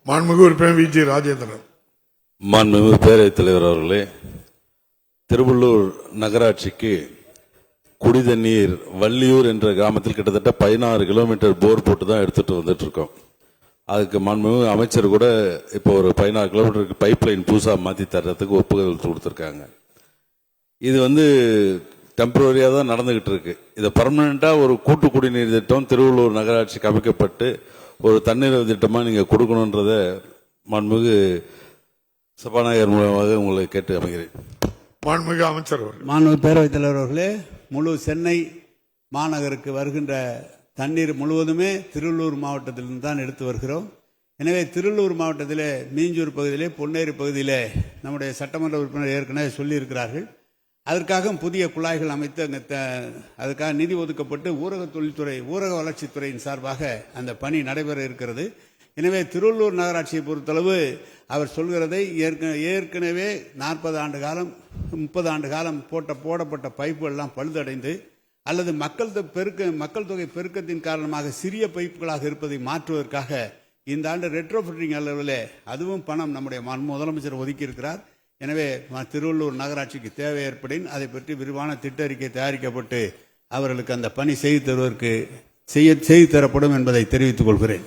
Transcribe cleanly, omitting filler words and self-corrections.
மாண்புமிகு உறுப்பினர் வி.ஜி. ராஜேந்திரன். மாண்புமிகு பேரவைத் தலைவர் அவர்களே, திருவள்ளூர் நகராட்சிக்கு குடிதண்ணீர் வள்ளியூர் என்ற கிராமத்தில் கிட்டத்தட்ட 16 கிலோமீட்டர் போர் போட்டு தான் எடுத்துட்டு வந்துட்டு இருக்கோம். அதுக்கு மாண்புமிகு அமைச்சர் கூட இப்போ ஒரு 16 கிலோமீட்டருக்கு பைப் லைன் புதுசா மாற்றி தர்றதுக்கு ஒப்புதல் கொடுத்துருக்காங்க. இது டெம்பரரியாக தான் நடந்துகிட்டு இருக்கு. இதை பர்மனண்டா ஒரு கூட்டு குடிநீர் திட்டம் திருவள்ளூர் நகராட்சிக்கு அமைக்கப்பட்டு ஒரு தண்ணீர் திட்டமா நீங்க கொடுக்கணும்ன்றத மாண்புமிகு சபாநாயகர் மூலமாக உங்களை கேட்டு அமைகிறேன். மாண்புமிகு அமைச்சர் அவர்கள். மாண்புமிகு பேரவைத் தலைவர் அவர்களே, முழு சென்னை மாநகருக்கு வருகின்ற தண்ணீர் முழுவதுமே திருவள்ளூர் மாவட்டத்திலிருந்து தான் எடுத்து வருகிறோம். எனவே திருவள்ளூர் மாவட்டத்திலே மீஞ்சூர் பகுதியிலே பொன்னேரி பகுதியிலே நம்முடைய சட்டமன்ற உறுப்பினர் ஏற்கனவே சொல்லியிருக்கிறார்கள். அதற்காக புதிய குழாய்கள் அமைத்து அதுக்காக நிதி ஒதுக்கப்பட்டு ஊரக தொழில்துறை ஊரக வளர்ச்சித்துறையின் சார்பாக அந்த பணி நடைபெற இருக்கிறது. எனவே திருவள்ளூர் நகராட்சியை பொறுத்தளவு அவர் சொல்கிறதை ஏற்கனவே 40 ஆண்டு காலம் 30 ஆண்டு காலம் போடப்பட்ட பைப்புகள் எல்லாம் பழுதடைந்து அல்லது மக்கள் தொகை பெருக்கத்தின் காரணமாக சிறிய பைப்புகளாக இருப்பதை மாற்றுவதற்காக இந்த ஆண்டு ரெட்ரோஃபிட்டிங் அளவில் அதுவும் பணம் நம்முடைய முதலமைச்சர் ஒதுக்கி இருக்கிறார். எனவே திருவள்ளூர் நகராட்சிக்கு தேவை ஏற்படின் அதை பற்றி விரிவான திட்ட அறிக்கை தயாரிக்கப்பட்டு அவர்களுக்கு அந்த பணி செய்து தருவதற்கு செய்து தரப்படும் என்பதை தெரிவித்துக் கொள்கிறேன்.